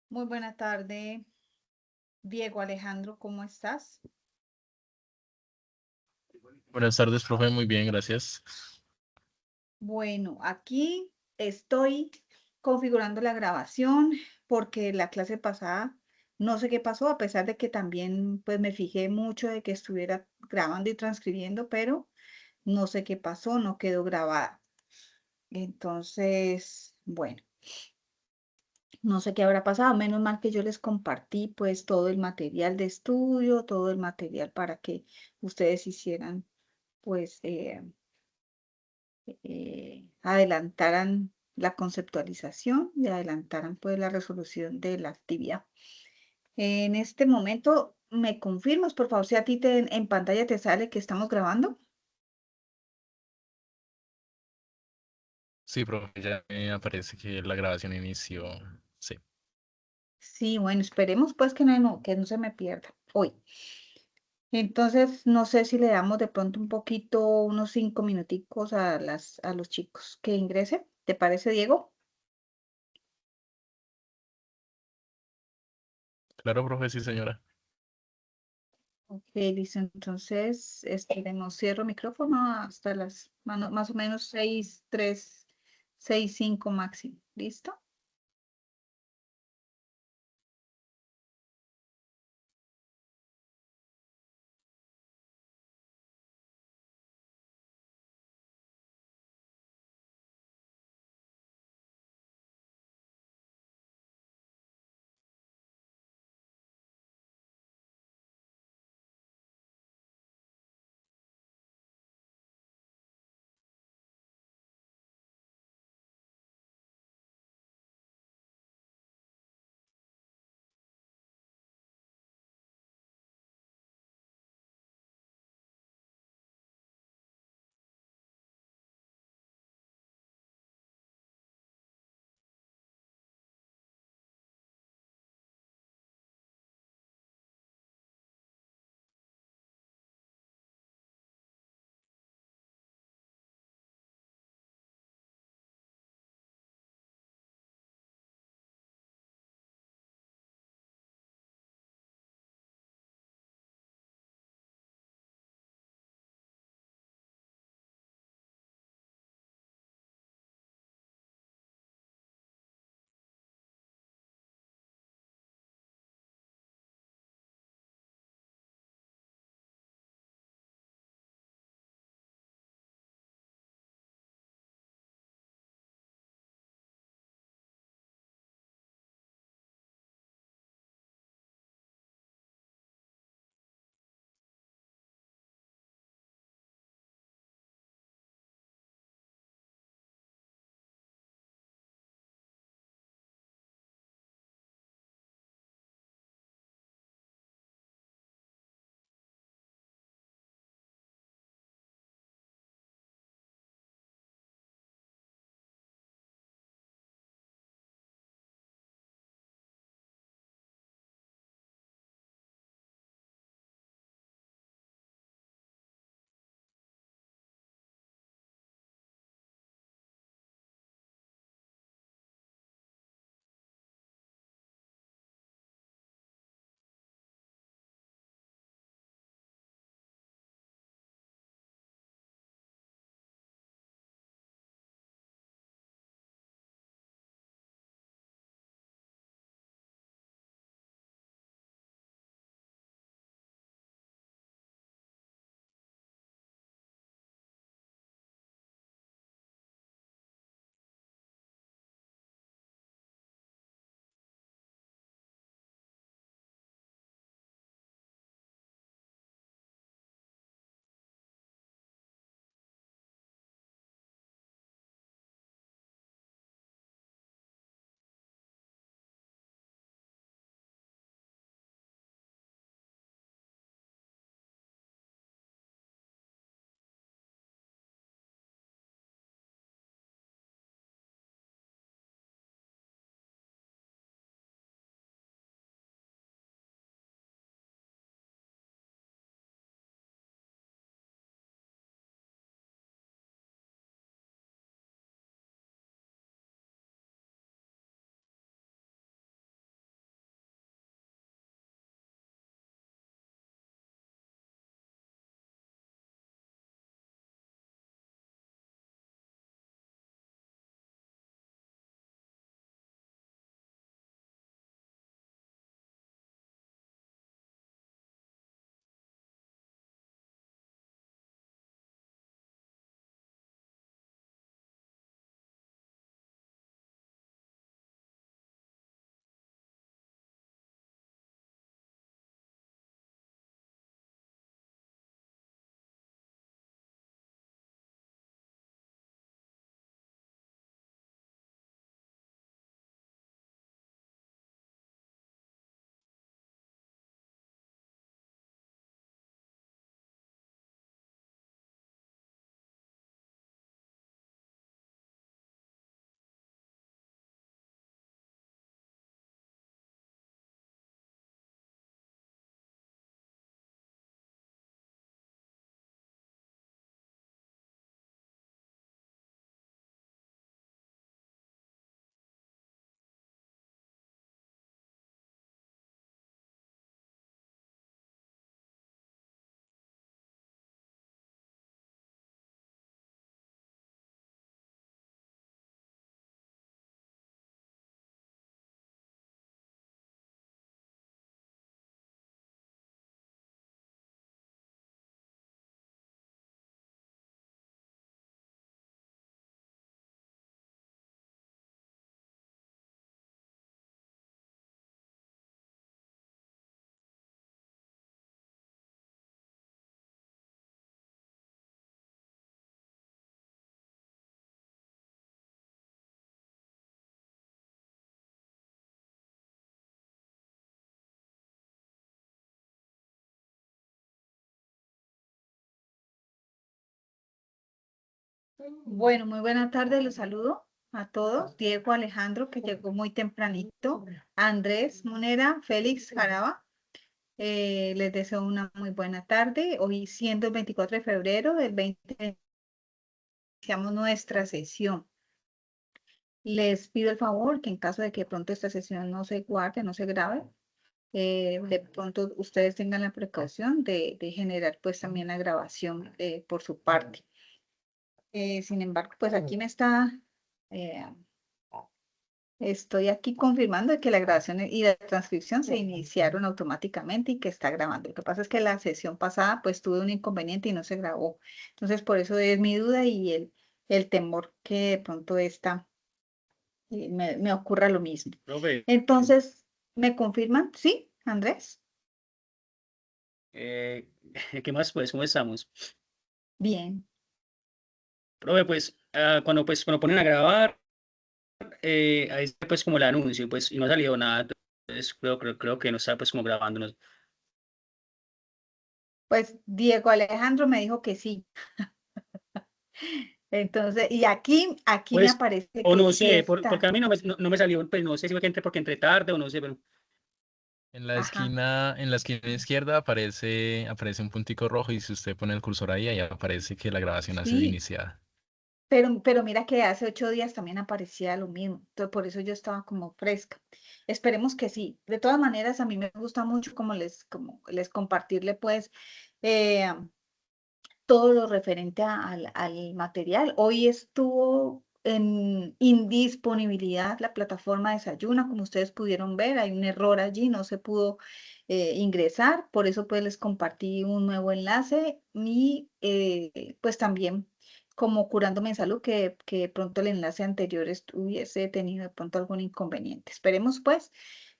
Muy buena tarde, Diego Alejandro, ¿cómo estás? Buenas tardes, profe. Muy bien, gracias. Bueno, aquí estoy configurando la grabación porque la clase pasada no sé qué pasó, a pesar de que también pues me fijé mucho de que estuviera grabando y transcribiendo, pero no sé qué pasó, no quedó grabada. Entonces, bueno, no sé qué habrá pasado, menos mal que yo les compartí pues todo el material de estudio, todo el material para que ustedes hicieran pues adelantaran la conceptualización y adelantaran pues la resolución de la actividad. En este momento, ¿me confirmas, por favor, si a ti en pantalla te sale que estamos grabando? Sí, profe, ya me aparece que la grabación inició. Sí. Sí, bueno, esperemos pues que no se me pierda hoy. Entonces, no sé si le damos de pronto un poquito, unos 5 minuticos a los chicos que ingresen. ¿Te parece, Diego? Claro, profe, sí, señora. Ok, listo. Entonces, esperemos, cierro micrófono hasta más o menos 6:03, 6:05 máximo. ¿Listo? Bueno, muy buena tarde, los saludo a todos. Diego Alejandro, que llegó muy tempranito. Andrés Monera, Félix Jaraba. Les deseo una muy buena tarde. Hoy siendo el 24 de febrero del 2020, iniciamos nuestra sesión. Les pido el favor que en caso de que de pronto esta sesión no se guarde, no se grabe, de pronto ustedes tengan la precaución de generar pues también la grabación por su parte. Sin embargo, pues aquí me está, eh, estoy aquí confirmando que la grabación y la transcripción se iniciaron automáticamente y que está grabando. Lo que pasa es que la sesión pasada pues tuve un inconveniente y no se grabó. Entonces por eso es mi duda y el temor que de pronto me ocurra lo mismo. Profe, Entonces, ¿me confirman? ¿Sí, Andrés? eh, ¿qué más pues? ¿Cómo estamos? Bien. Profe, pues, cuando ponen a grabar, ahí está pues como el anuncio, pues, y no ha salido nada, entonces creo que no está pues como grabándonos. Pues Diego Alejandro me dijo que sí. Entonces, y aquí me Pues, aparece o que no sí sé, porque está. a mí no me salió, pues no sé si fue que entré porque entré tarde o no sé, pero Ajá. En la esquina izquierda aparece un puntico rojo y si usted pone el cursor ahí, ahí aparece que la grabación ha sido Sí, iniciada. pero mira que hace 8 días también aparecía lo mismo. Entonces, por eso yo estaba como fresca. Esperemos que sí. De todas maneras, a mí me gusta mucho como les compartirle pues eh, todo lo referente al material. Hoy estuvo en indisponibilidad la plataforma Desayuna, como ustedes pudieron ver, hay un error allí, no se pudo ingresar, por eso pues les compartí un nuevo enlace y pues también como Curándome en Salud, que de pronto el enlace anterior hubiese tenido de pronto algún inconveniente. Esperemos pues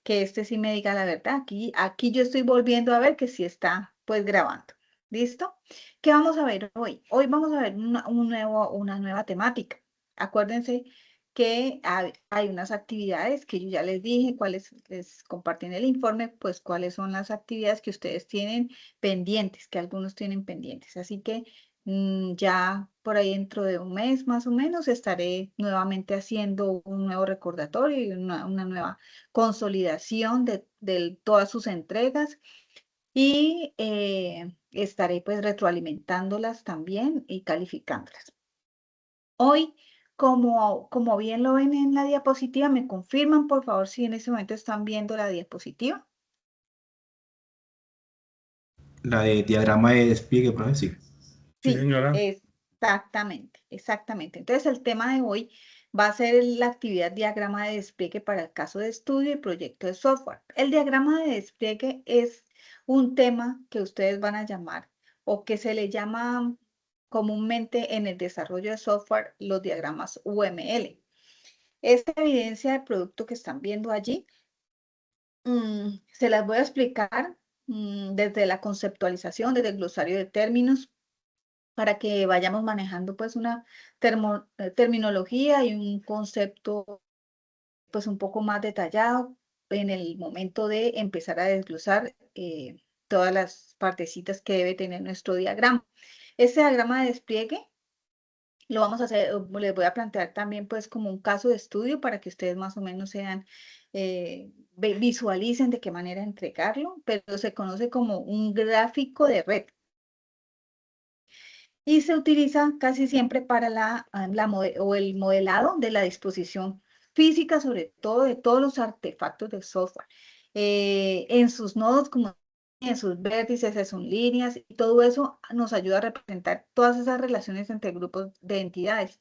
que este sí me diga la verdad. Aquí yo estoy volviendo a ver que sí está pues grabando. ¿Listo? ¿Qué vamos a ver hoy? Hoy vamos a ver una nueva temática. Acuérdense que hay unas actividades que yo ya les dije, cuáles les compartí en el informe, pues cuáles son las actividades que ustedes tienen pendientes, que algunos tienen pendientes. Así que ya por ahí dentro de un mes más o menos estaré nuevamente haciendo un nuevo recordatorio y una nueva consolidación de todas sus entregas y estaré pues retroalimentándolas también y calificándolas. Hoy, como bien lo ven en la diapositiva, me confirman por favor si en ese momento están viendo la diapositiva. La de diagrama de despliegue, profe, sí. sí, Sí, señora. exactamente, exactamente. Entonces el tema de hoy va a ser la actividad diagrama de despliegue para el caso de estudio y proyecto de software. El diagrama de despliegue es un tema que ustedes van a llamar o que se le llama comúnmente en el desarrollo de software los diagramas UML. Esta evidencia de producto que están viendo allí, se las voy a explicar desde la conceptualización, desde el glosario de términos para que vayamos manejando pues una terminología y un concepto pues un poco más detallado en el momento de empezar a desglosar todas las partecitas que debe tener nuestro diagrama. Este diagrama de despliegue lo vamos a hacer, les voy a plantear también pues como un caso de estudio para que ustedes más o menos sean, visualicen de qué manera entregarlo, pero se conoce como un gráfico de red y se utiliza casi siempre para o el modelado de la disposición física, sobre todo de todos los artefactos de software, en sus nodos, como en sus vértices, en sus líneas, y todo eso nos ayuda a representar todas esas relaciones entre grupos de entidades.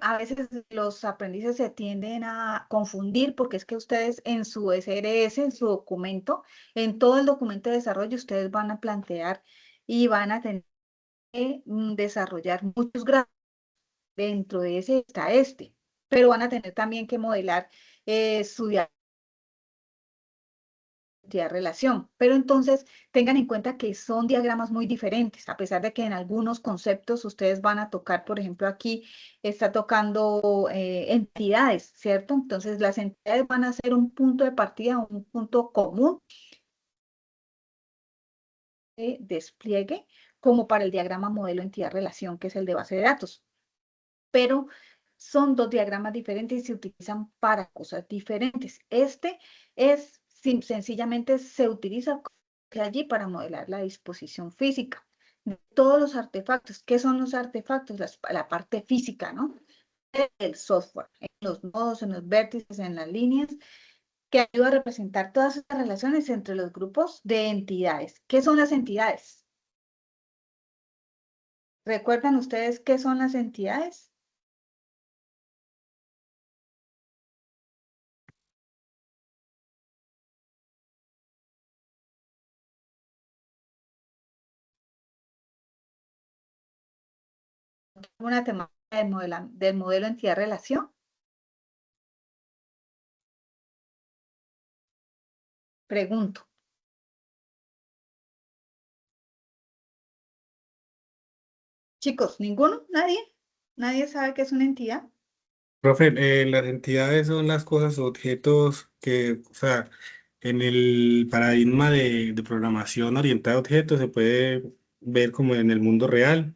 A veces los aprendices se tienden a confundir porque es que ustedes en su SRS, en su documento, en todo el documento de desarrollo, ustedes van a plantear y van a tener desarrollar muchos gráficos. Dentro de ese está este, pero van a tener también que modelar su relación. Pero entonces tengan en cuenta que son diagramas muy diferentes, a pesar de que en algunos conceptos ustedes van a tocar, por ejemplo, aquí está tocando entidades, ¿cierto? Entonces las entidades van a ser un punto de partida, un punto común de despliegue como para el diagrama modelo entidad relación, que es el de base de datos. Pero son dos diagramas diferentes y se utilizan para cosas diferentes. Este es, sencillamente se utiliza allí para modelar la disposición física de todos los artefactos. ¿Qué son los artefactos? La parte física, ¿no? El software, en los nodos, en los vértices, en las líneas, que ayuda a representar todas estas relaciones entre los grupos de entidades. ¿Qué son las entidades? ¿Recuerdan ustedes qué son las entidades? Una temática del modelo entidad-relación. Pregunto. Chicos, ¿ninguno? ¿Nadie? ¿Nadie sabe qué es una entidad? Profe, las entidades son las cosas o objetos que, o sea, en el paradigma de programación orientada a objetos se puede ver como en el mundo real,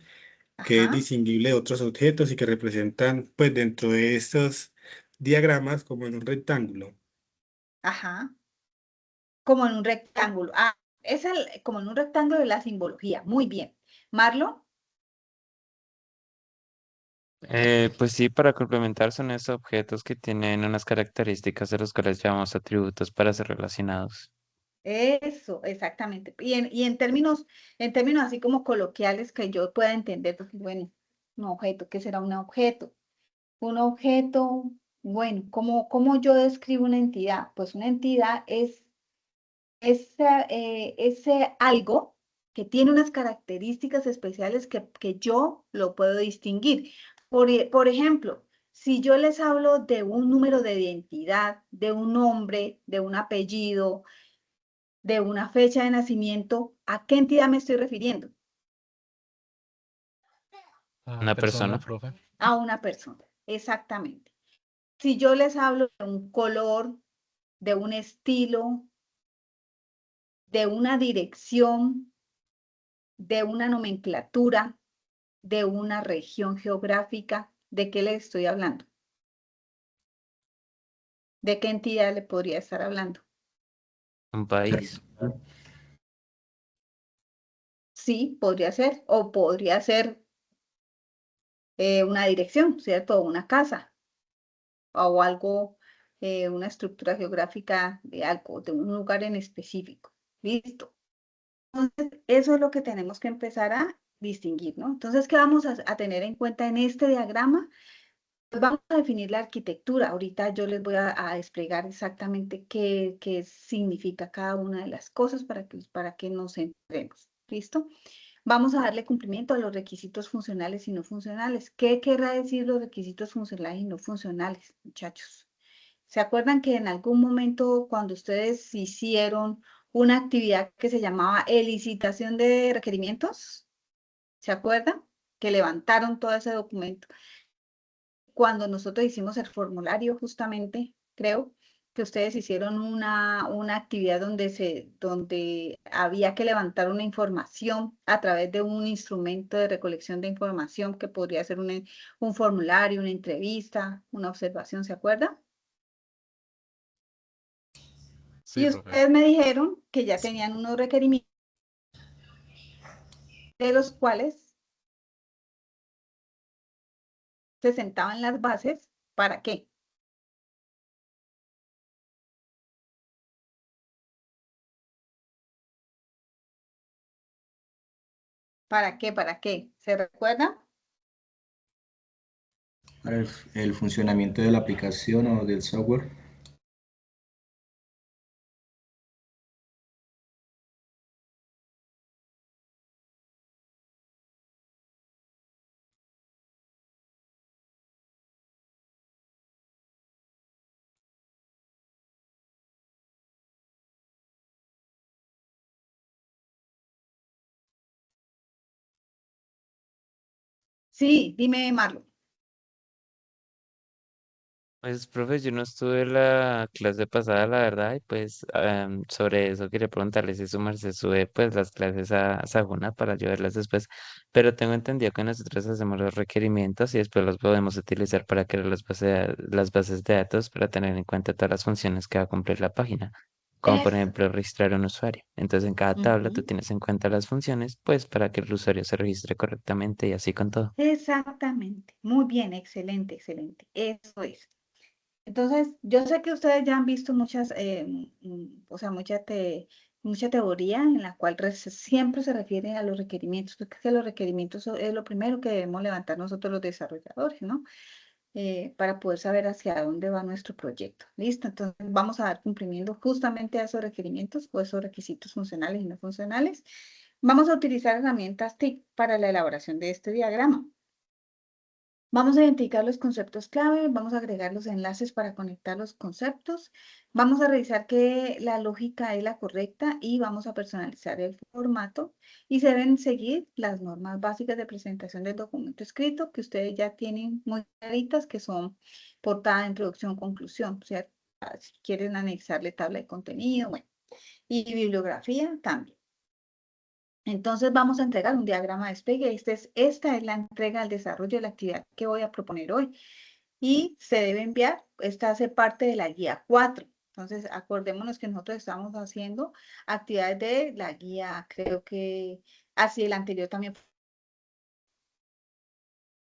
que es Ajá, distinguible de otros objetos y que representan, pues, dentro de estos diagramas como en un rectángulo. ajá. Como en un rectángulo. Ah, como en un rectángulo de la simbología. Muy bien. Marlo, Pues sí, para complementar son estos objetos que tienen unas características de los cuales llamamos atributos para ser relacionados. eso, exactamente. En términos así como coloquiales que yo pueda entender, porque bueno, un objeto, ¿qué será un objeto? Un objeto, bueno, ¿cómo yo describo una entidad? Pues una entidad es ese algo que tiene unas características especiales que yo lo puedo distinguir. Por ejemplo, si yo les hablo de un número de identidad, de un nombre, de un apellido, de una fecha de nacimiento, ¿a qué entidad me estoy refiriendo? Una Persona, persona. profe. A una persona, exactamente. Si yo les hablo de un color, de un estilo, de una dirección, de una nomenclatura, de una región geográfica, ¿de qué le estoy hablando? ¿De qué entidad le podría estar hablando? Un país. Sí, podría ser, o podría ser una dirección, ¿cierto? O una casa, o algo, una estructura geográfica de algo, de un lugar en específico. Listo. Entonces, eso es lo que tenemos que empezar a distinguir, ¿no? Entonces, ¿qué vamos a tener en cuenta en este diagrama? Pues vamos a definir la arquitectura. Ahorita yo les voy a desplegar exactamente qué significa cada una de las cosas para que nos centremos. ¿Listo? Vamos a darle cumplimiento a los requisitos funcionales y no funcionales. ¿Qué querrá decir los requisitos funcionales y no funcionales, muchachos? ¿Se acuerdan que en algún momento cuando ustedes hicieron una actividad que se llamaba elicitación de requerimientos? ¿Se acuerdan? Que levantaron todo ese documento cuando nosotros hicimos el formulario, justamente, creo que ustedes hicieron una actividad donde había que levantar una información a través de un instrumento de recolección de información que podría ser un formulario, una entrevista, una observación, ¿se acuerdan? Sí, Y profe. ustedes me dijeron que ya tenían unos requerimientos de los cuales se sentaban las bases. ¿Para qué? ¿Para qué? ¿Para qué? ¿Se recuerdan? Para el funcionamiento de la aplicación o del software. Sí, dime, Marlo. Pues, profe, yo no estuve en la clase pasada, la verdad, y pues sobre eso quería preguntarle si su merced sube pues las clases a Sajuna para ayudarlas después, pero tengo entendido que nosotros hacemos los requerimientos y después los podemos utilizar para crear las bases de datos para tener en cuenta todas las funciones que va a cumplir la página, como por Eso. ejemplo registrar un usuario. Entonces en cada tabla tú Ujú. tienes en cuenta las funciones, pues para que el usuario se registre correctamente y así con todo. Exactamente. Muy bien, excelente, excelente. Eso es. Entonces, yo sé que ustedes ya han visto muchas, o sea, mucha teoría en la cual siempre se refiere a los requerimientos, porque es que los requerimientos es lo primero que debemos levantar nosotros los desarrolladores, ¿no? Para poder saber hacia dónde va nuestro proyecto. ¿Listo? Entonces, vamos a dar cumplimiento justamente a esos requerimientos o esos requisitos funcionales y no funcionales. Vamos a utilizar herramientas TIC para la elaboración de este diagrama. Vamos a identificar los conceptos clave, vamos a agregar los enlaces para conectar los conceptos, vamos a revisar que la lógica es la correcta y vamos a personalizar el formato y se deben seguir las normas básicas de presentación del documento escrito que ustedes ya tienen muy claritas, que son portada, introducción, conclusión, ¿cierto? Si quieren anexarle tabla de contenido, bueno, y bibliografía también. Entonces vamos a entregar un diagrama de despegue. Esta es la entrega al desarrollo de la actividad que voy a proponer hoy. Y se debe enviar, esta hace parte de la guía 4. Entonces acordémonos que nosotros estamos haciendo actividades de la guía, creo que así el anterior también.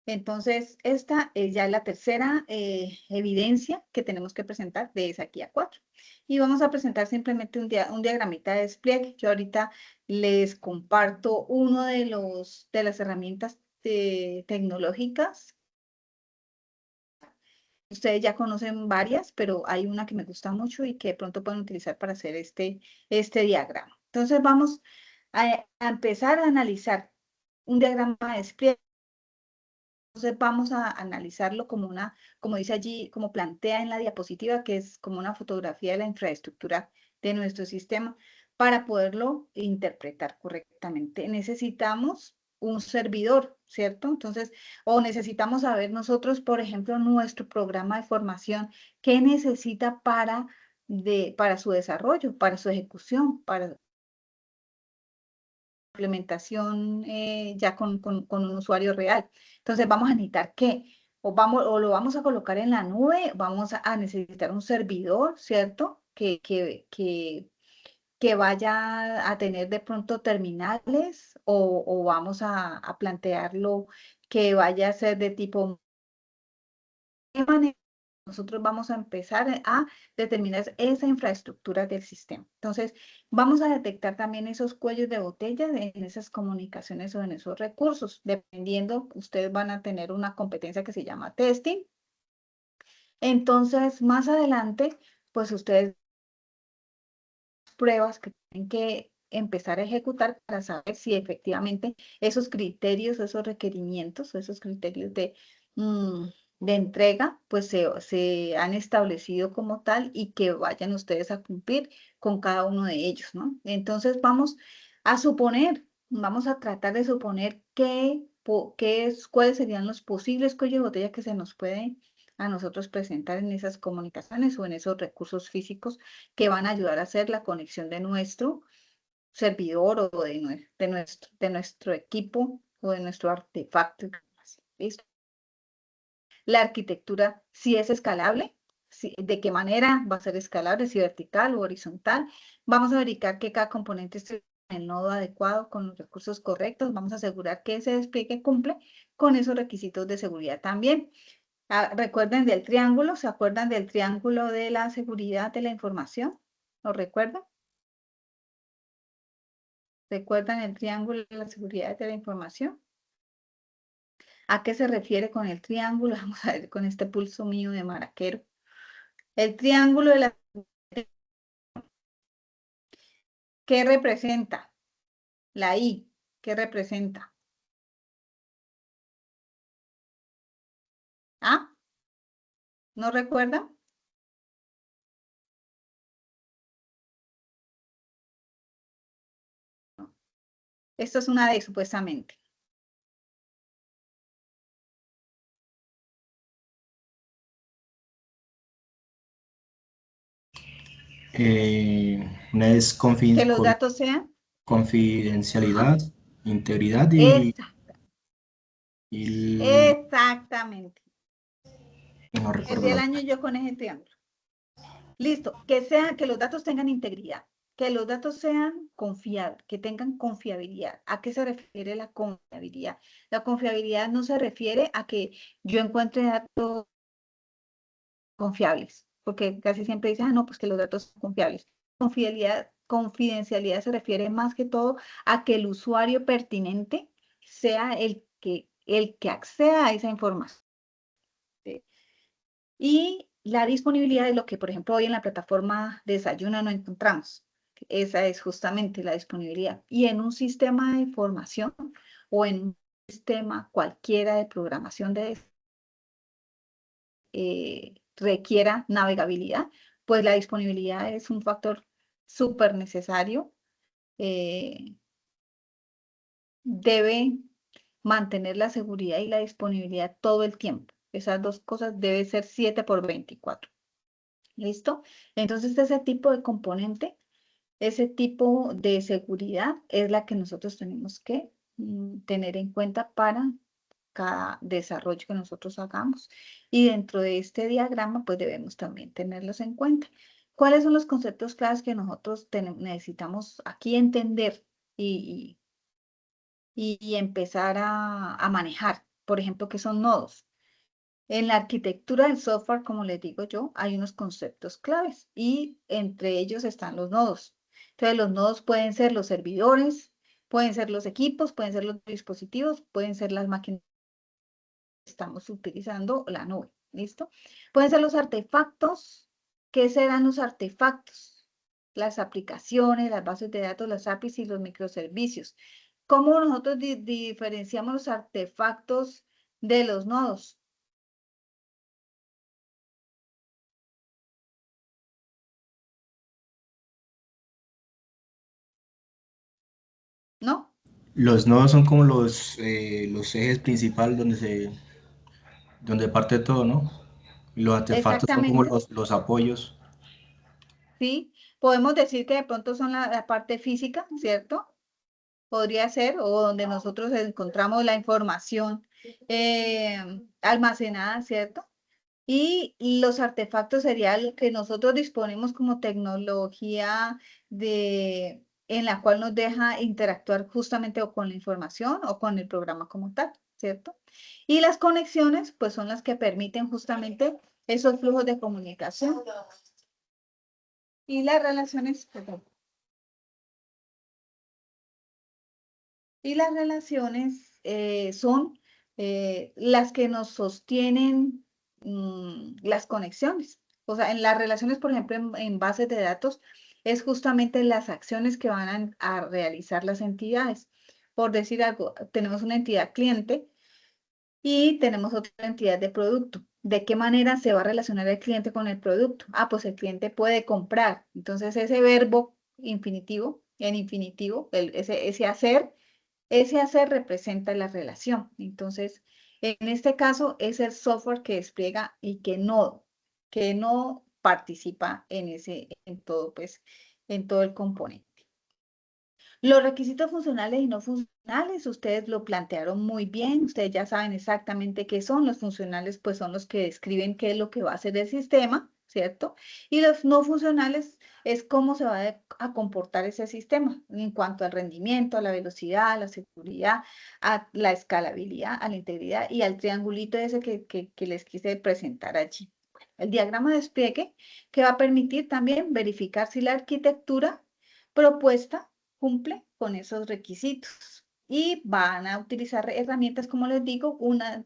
Entonces esta es ya la tercera evidencia que tenemos que presentar de esa guía 4. Y vamos a presentar simplemente un diagramita de despliegue. Yo ahorita les comparto uno de las herramientas tecnológicas. Ustedes ya conocen varias, pero hay una que me gusta mucho y que de pronto pueden utilizar para hacer este diagrama. Entonces vamos a empezar a analizar un diagrama de despliegue. Entonces vamos a analizarlo como dice allí, como plantea en la diapositiva, que es como una fotografía de la infraestructura de nuestro sistema para poderlo interpretar correctamente. Necesitamos un servidor, ¿cierto? Entonces, o necesitamos saber nosotros, por ejemplo, nuestro programa de formación, qué necesita para su desarrollo, para su ejecución, para implementación ya con un usuario real. Entonces vamos a necesitar qué, o lo vamos a colocar en la nube, vamos a necesitar un servidor, ¿cierto? Que vaya a tener de pronto terminales o vamos a plantearlo que vaya a ser de tipo qué manera nosotros vamos a empezar a determinar esa infraestructura del sistema. Entonces, vamos a detectar también esos cuellos de botella en esas comunicaciones o en esos recursos. Dependiendo, ustedes van a tener una competencia que se llama testing. Entonces, más adelante, pues ustedes pruebas que tienen que empezar a ejecutar para saber si efectivamente esos criterios, esos requerimientos, esos criterios de entrega, pues se han establecido como tal y que vayan ustedes a cumplir con cada uno de ellos, ¿no? Entonces vamos a suponer, vamos a tratar de suponer cuáles serían los posibles cuellos de botella que se nos pueden a nosotros presentar en esas comunicaciones o en esos recursos físicos que van a ayudar a hacer la conexión de nuestro servidor o de nuestro equipo o de nuestro artefacto. ¿Listo? La arquitectura, si es escalable, de qué manera va a ser escalable, si vertical o horizontal. Vamos a verificar que cada componente esté en el nodo adecuado con los recursos correctos. Vamos a asegurar que ese despliegue cumple con esos requisitos de seguridad también. ¿Recuerden del triángulo? ¿Se acuerdan del triángulo de la seguridad de la información? ¿Lo recuerdan? ¿Recuerdan el triángulo de la seguridad de la información? ¿A qué se refiere con el triángulo? Vamos a ver con este pulso mío de maraquero. El triángulo de la... ¿Qué representa? La I. ¿Qué representa? ¿Ah? ¿No recuerdan? Esto es una D, supuestamente. Una es Que los datos sean, ajá, confidencialidad, integridad esa, y exactamente. no El recuerdo día del la año otra. yo con ese triángulo. Listo, que sea, que los datos tengan integridad, que los datos sean confiables, que tengan confiabilidad. ¿A qué se refiere la confiabilidad? La confiabilidad no se refiere a que yo encuentre datos confiables, porque casi siempre dicen, ah, no, pues que los datos son confiables. Confidencialidad se refiere más que todo a que el usuario pertinente sea el que acceda a esa información. ¿Sí? Y la disponibilidad es lo que, por ejemplo, hoy en la plataforma de Desayuno no encontramos. Esa es justamente la disponibilidad. Y en un sistema de información o en un sistema cualquiera de programación requiera navegabilidad, pues la disponibilidad es un factor súper necesario. Debe mantener la seguridad y la disponibilidad todo el tiempo. Esas dos cosas deben ser 7 por 24. ¿Listo? Entonces, ese tipo de componente, ese tipo de seguridad es la que nosotros tenemos que tener en cuenta para cada desarrollo que nosotros hagamos. Y dentro de este diagrama, pues debemos también tenerlos en cuenta. ¿Cuáles son los conceptos claves que nosotros necesitamos aquí entender y empezar a manejar? Por ejemplo, ¿qué son nodos? En la arquitectura del software, como les digo yo, hay unos conceptos claves y entre ellos están los nodos. Entonces, los nodos pueden ser los servidores, pueden ser los equipos, pueden ser los dispositivos, pueden ser las máquinas que estamos utilizando, la nube. ¿Listo? Pueden ser los artefactos. ¿Qué serán los artefactos? Las aplicaciones, las bases de datos, las APIs y los microservicios. ¿Cómo nosotros diferenciamos los artefactos de los nodos? ¿No? Los nodos son como los ejes principales donde parte todo, ¿no? Y los artefactos son como Exactamente, los apoyos. sí. Podemos decir que de pronto son la parte física, ¿cierto? Podría ser, o donde nosotros encontramos la información almacenada, ¿cierto? Y los artefactos serían lo que nosotros disponemos como tecnología en la cual nos deja interactuar justamente o con la información o con el programa como tal, ¿cierto? Y las conexiones, pues son las que permiten justamente esos flujos de comunicación. Y las relaciones, perdón. Y las relaciones son las que nos sostienen las conexiones. O sea, en las relaciones, por ejemplo, en bases de datos, es justamente las acciones que van a realizar las entidades. Por decir algo, tenemos una entidad cliente y tenemos otra entidad de producto. ¿De qué manera se va a relacionar el cliente con el producto? Ah, pues el cliente puede comprar. Entonces, ese verbo infinitivo, en infinitivo, ese hacer representa la relación. Entonces, en este caso, es el software que despliega y que no participa en todo, pues, en todo el componente. Los requisitos funcionales y no funcionales, ustedes lo plantearon muy bien, ustedes ya saben exactamente qué son. Los funcionales, pues son los que describen qué es lo que va a hacer el sistema, ¿cierto? Y los no funcionales es cómo se va a comportar ese sistema en cuanto al rendimiento, a la velocidad, a la seguridad, a la escalabilidad, a la integridad y al triangulito ese que les quise presentar allí. El diagrama de despliegue que va a permitir también verificar si la arquitectura propuesta cumple con esos requisitos. Y van a utilizar herramientas, como les digo,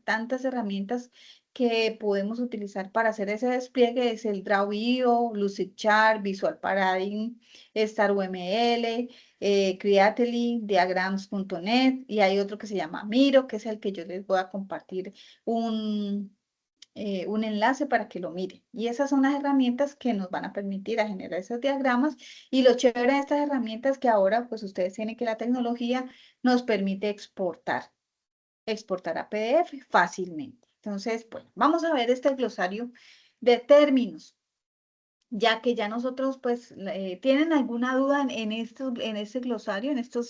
tantas herramientas que podemos utilizar para hacer ese despliegue es el Draw.io, Lucidchart, Visual Paradigm, StarUML, Creately, Diagrams.net y hay otro que se llama Miro, que es el que yo les voy a compartir un enlace para que lo miren. Y esas son las herramientas que nos van a permitir a generar esos diagramas. Y lo chévere de estas herramientas que ahora, pues ustedes tienen que la tecnología nos permite exportar a PDF fácilmente. Entonces, bueno, vamos a ver este glosario de términos. ya que ya nosotros, pues, ¿tienen alguna duda en este glosario, en esta,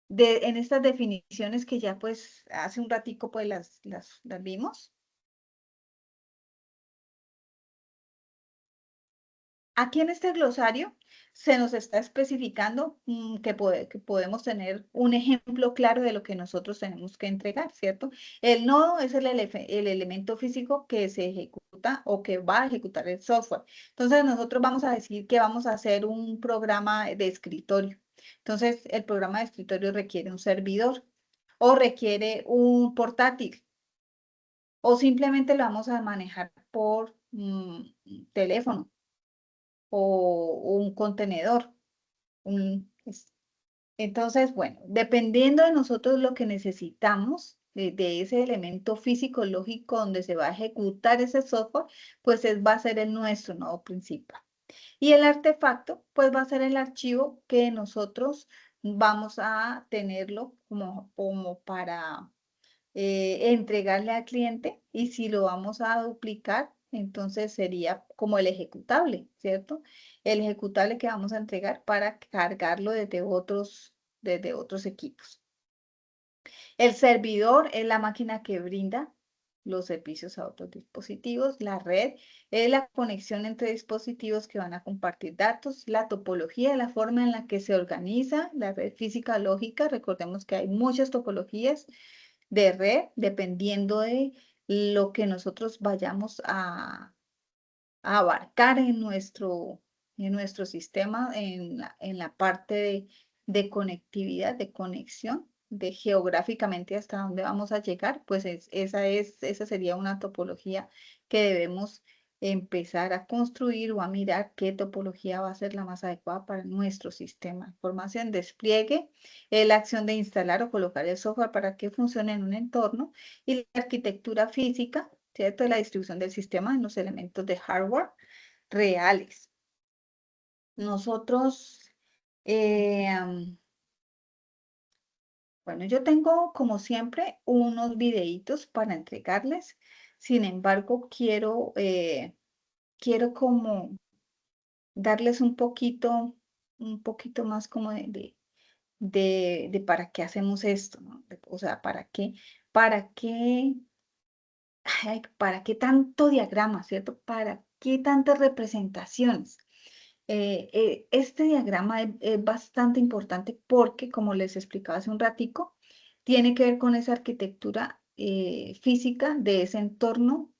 en estas definiciones que ya, pues, hace un ratico, pues, las vimos? Aquí en este glosario se nos está especificando que podemos tener un ejemplo claro de lo que nosotros tenemos que entregar, ¿cierto? El nodo es el elemento físico que se ejecuta o que va a ejecutar el software. Entonces nosotros vamos a decir que vamos a hacer un programa de escritorio. Entonces el programa de escritorio requiere un servidor o requiere un portátil o simplemente lo vamos a manejar por teléfono o un contenedor. Entonces, bueno, dependiendo de nosotros lo que necesitamos, de ese elemento físico lógico donde se va a ejecutar ese software, pues va a ser el nuestro nodo principal. Y el artefacto, pues va a ser el archivo que nosotros vamos a tenerlo como para entregarle al cliente, y si lo vamos a duplicar, entonces sería como el ejecutable, ¿cierto? El ejecutable que vamos a entregar para cargarlo desde otros equipos. El servidor es la máquina que brinda los servicios a otros dispositivos. La red es la conexión entre dispositivos que van a compartir datos. La topología es la forma en la que se organiza la red física lógica. Recordemos que hay muchas topologías de red dependiendo de lo que nosotros vayamos a abarcar en nuestro sistema, en la parte de conectividad, de conexión, de geográficamente hasta dónde vamos a llegar, pues esa sería una topología que debemos empezar a construir o a mirar qué topología va a ser la más adecuada para nuestro sistema de información. Despliegue, la acción de instalar o colocar el software para que funcione en un entorno, y la arquitectura física, ¿cierto? La distribución del sistema en los elementos de hardware reales. Nosotros, bueno, yo tengo como siempre unos videitos para entregarles. Sin embargo, quiero como darles un poquito más como de para qué hacemos esto, ¿no? O sea, para qué, ay, para qué tanto diagrama, ¿cierto? ¿Para qué tantas representaciones? Este diagrama es bastante importante porque, como les explicaba hace un ratico, tiene que ver con esa arquitectura física de ese entorno.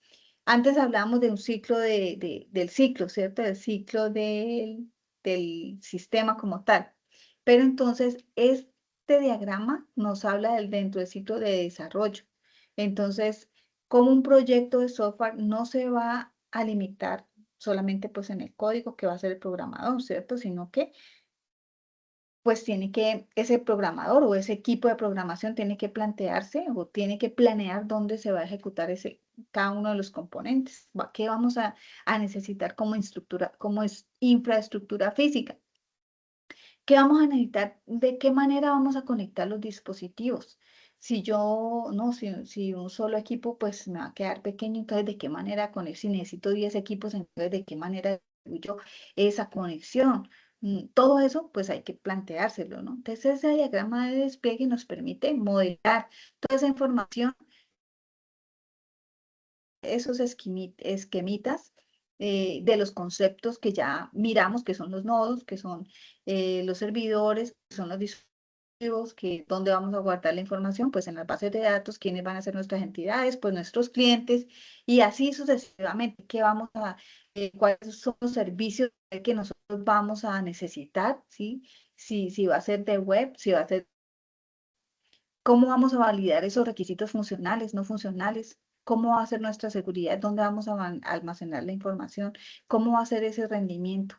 Antes hablábamos de un ciclo del ciclo, ¿cierto? Del ciclo del sistema como tal. Pero entonces, este diagrama nos habla dentro del ciclo de desarrollo. Entonces, como un proyecto de software no se va a limitar solamente pues en el código que va a hacer el programador, ¿cierto? Sino que pues ese programador o ese equipo de programación tiene que plantearse o tiene que planear dónde se va a ejecutar cada uno de los componentes. ¿Qué vamos a necesitar como infraestructura física? ¿Qué vamos a necesitar? ¿De qué manera vamos a conectar los dispositivos? Si un solo equipo pues me va a quedar pequeño, entonces ¿de qué manera conectar? Si necesito 10 equipos, entonces ¿de qué manera yo esa conexión? Todo eso pues hay que planteárselo, ¿no? Entonces ese diagrama de despliegue nos permite modelar toda esa información, esos esquemitas de los conceptos que ya miramos, que son los nodos, que son los servidores, que son los dispositivos, que dónde vamos a guardar la información, pues en las bases de datos, quiénes van a ser nuestras entidades, pues nuestros clientes, y así sucesivamente, cuáles son los servicios que nosotros vamos a necesitar, ¿sí? Si va a ser de web, si va a ser. ¿Cómo vamos a validar esos requisitos funcionales, no funcionales? ¿Cómo va a ser nuestra seguridad? ¿Dónde vamos a almacenar la información? ¿Cómo va a ser ese rendimiento?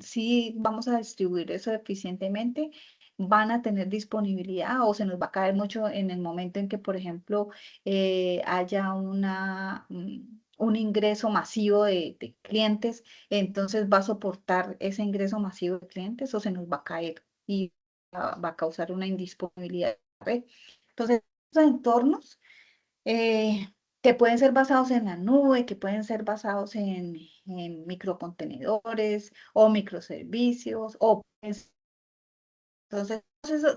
Si vamos a distribuir eso eficientemente, van a tener disponibilidad o se nos va a caer mucho en el momento en que, por ejemplo, haya un ingreso masivo de clientes, entonces va a soportar ese ingreso masivo de clientes o se nos va a caer y va a causar una indisponibilidad de la red. Entonces, estos entornos que pueden ser basados en la nube, que pueden ser basados en microcontenedores o microservicios o entonces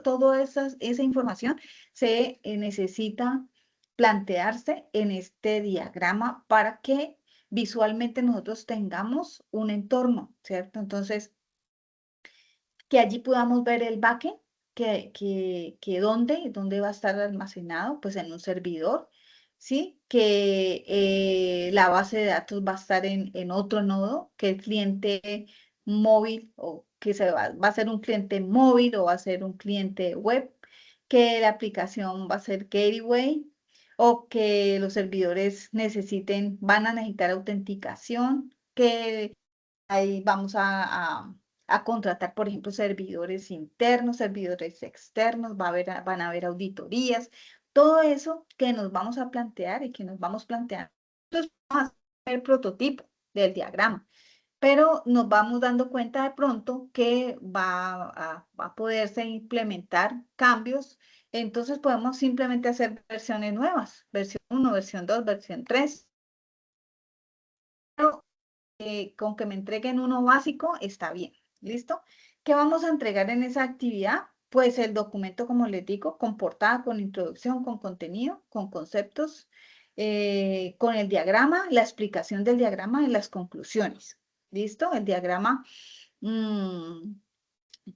toda esa información se necesita plantearse en este diagrama para que visualmente nosotros tengamos un entorno, ¿cierto? Entonces, que allí podamos ver el backend, dónde va a estar almacenado, pues en un servidor, ¿sí? Que la base de datos va a estar en otro nodo, que el cliente móvil o que va a ser un cliente móvil o va a ser un cliente web, que la aplicación va a ser gateway o que los servidores van a necesitar autenticación, que ahí vamos a contratar, por ejemplo, servidores internos, servidores externos, van a haber auditorías, todo eso que nos vamos a plantear y que nos vamos planteando. Entonces, vamos a hacer el prototipo del diagrama, pero nos vamos dando cuenta de pronto que va a poderse implementar cambios. Entonces podemos simplemente hacer versiones nuevas, versión 1, versión 2, versión 3. Con que me entreguen uno básico está bien. ¿Listo? ¿Qué vamos a entregar en esa actividad? Pues el documento, como les digo, con portada, con introducción, con contenido, con conceptos, con el diagrama, la explicación del diagrama y las conclusiones. ¿Listo? El diagrama mm,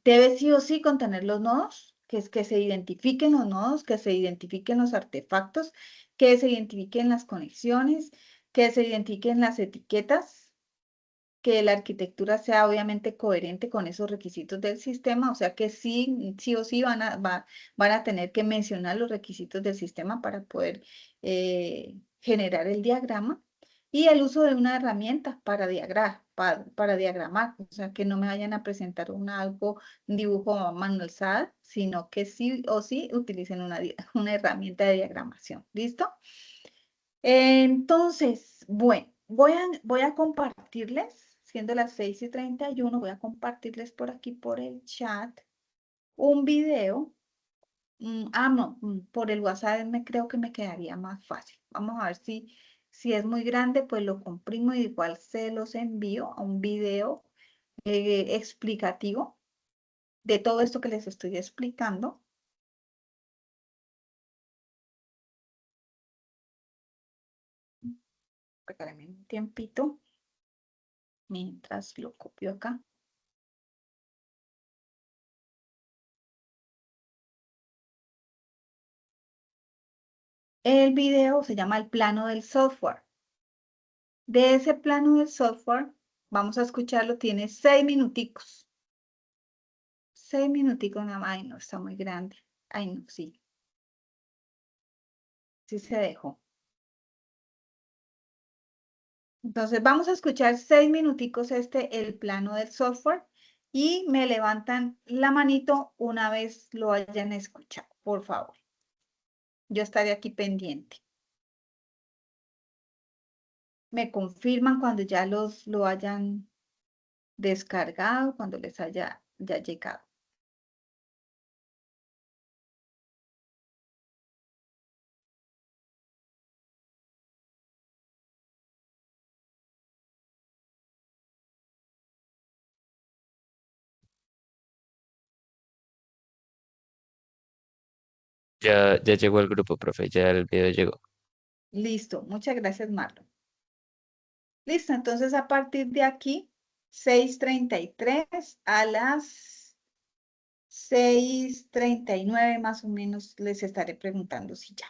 debe sí o sí contener los nodos, que es que se identifiquen los nodos, que se identifiquen los artefactos, que se identifiquen las conexiones, que se identifiquen las etiquetas, que la arquitectura sea obviamente coherente con esos requisitos del sistema, o sea que sí o sí van a tener que mencionar los requisitos del sistema para poder generar el diagrama y el uso de una herramienta para diagramar, o sea que no me vayan a presentar un dibujo manualizado, sino que sí o sí utilicen una herramienta de diagramación. ¿Listo? Entonces, bueno, voy a compartirles, siendo las 6:31, voy a compartirles por aquí por el chat un video. No, por el WhatsApp creo que me quedaría más fácil. Vamos a ver si es muy grande, pues lo comprimo y igual se los envío a un video explicativo de todo esto que les estoy explicando. Regálame un tiempito mientras lo copio acá. El video se llama El plano del software. De ese plano del software, vamos a escucharlo, tiene 6 minuticos. 6 minuticos nada más. Ay, no, está muy grande. Ay, no, sí. Sí se dejó. Entonces, vamos a escuchar 6 minuticos el plano del software y me levantan la manito una vez lo hayan escuchado, por favor. Yo estaré aquí pendiente. Me confirman cuando ya lo hayan descargado, cuando les haya ya llegado. Ya llegó el grupo, profe, ya el video llegó. Listo, muchas gracias, Marlon. Listo, entonces a partir de aquí, 6:33 a las 6:39 más o menos les estaré preguntando si ya.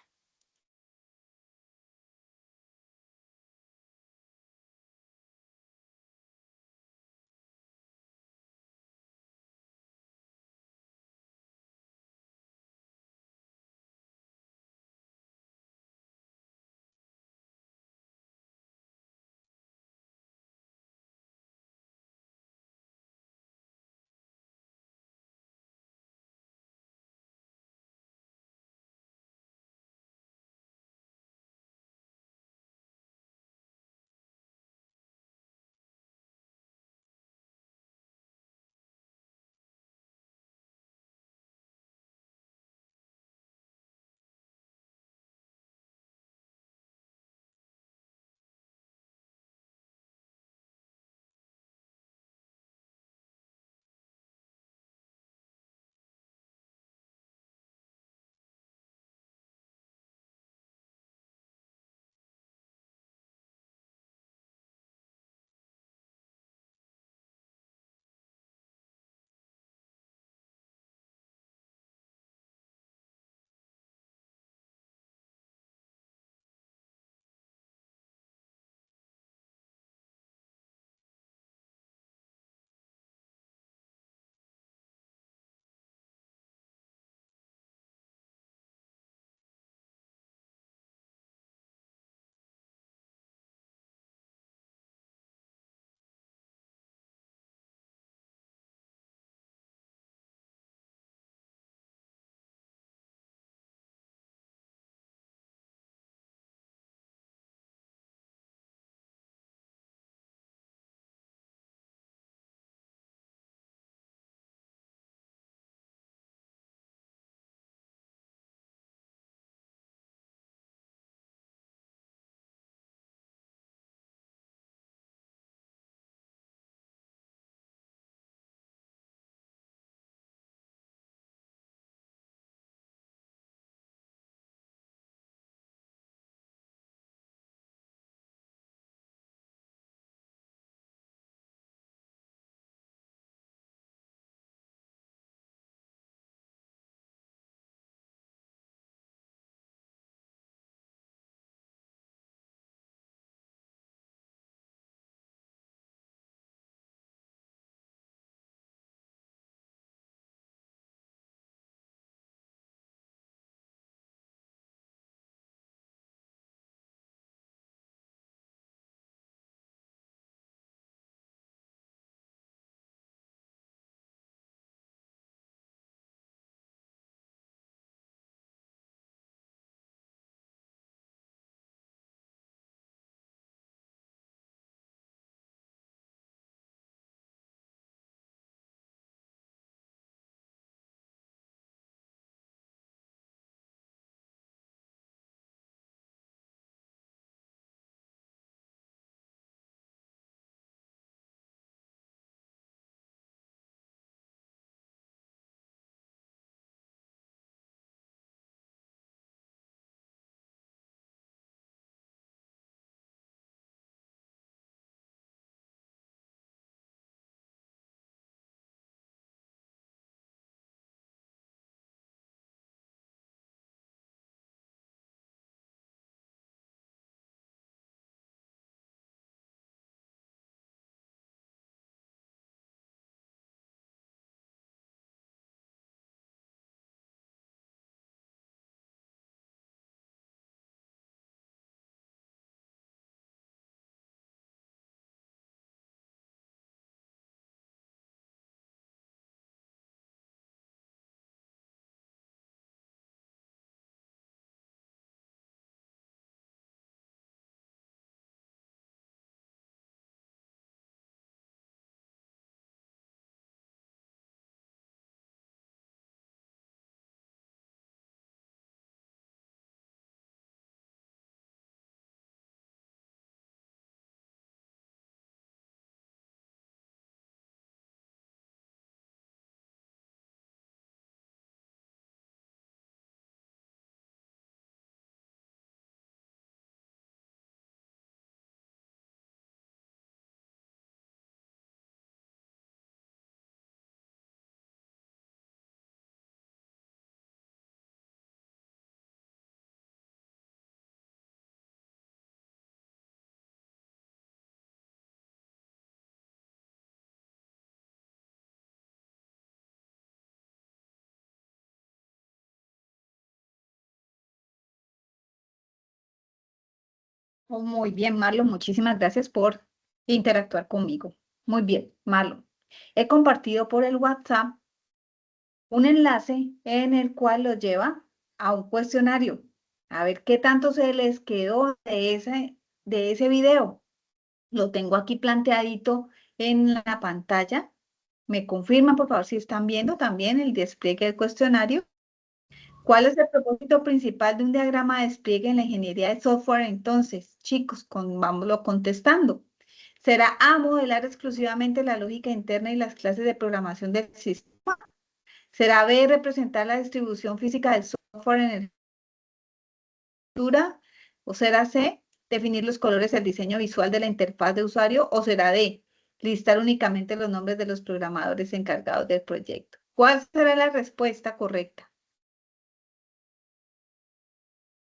Oh, muy bien, Marlon, muchísimas gracias por interactuar conmigo. Muy bien, Marlon. He compartido por el WhatsApp un enlace en el cual los lleva a un cuestionario. A ver qué tanto se les quedó de ese video. Lo tengo aquí planteadito en la pantalla. ¿Me confirman, por favor, si están viendo también el despliegue del cuestionario? ¿Cuál es el propósito principal de un diagrama de despliegue en la ingeniería de software? Entonces, chicos, vámonos contestando. ¿Será A, modelar exclusivamente la lógica interna y las clases de programación del sistema? ¿Será B, representar la distribución física del software en el arquitectura? ¿O será C, definir los colores del diseño visual de la interfaz de usuario? ¿O será D, listar únicamente los nombres de los programadores encargados del proyecto? ¿Cuál será la respuesta correcta?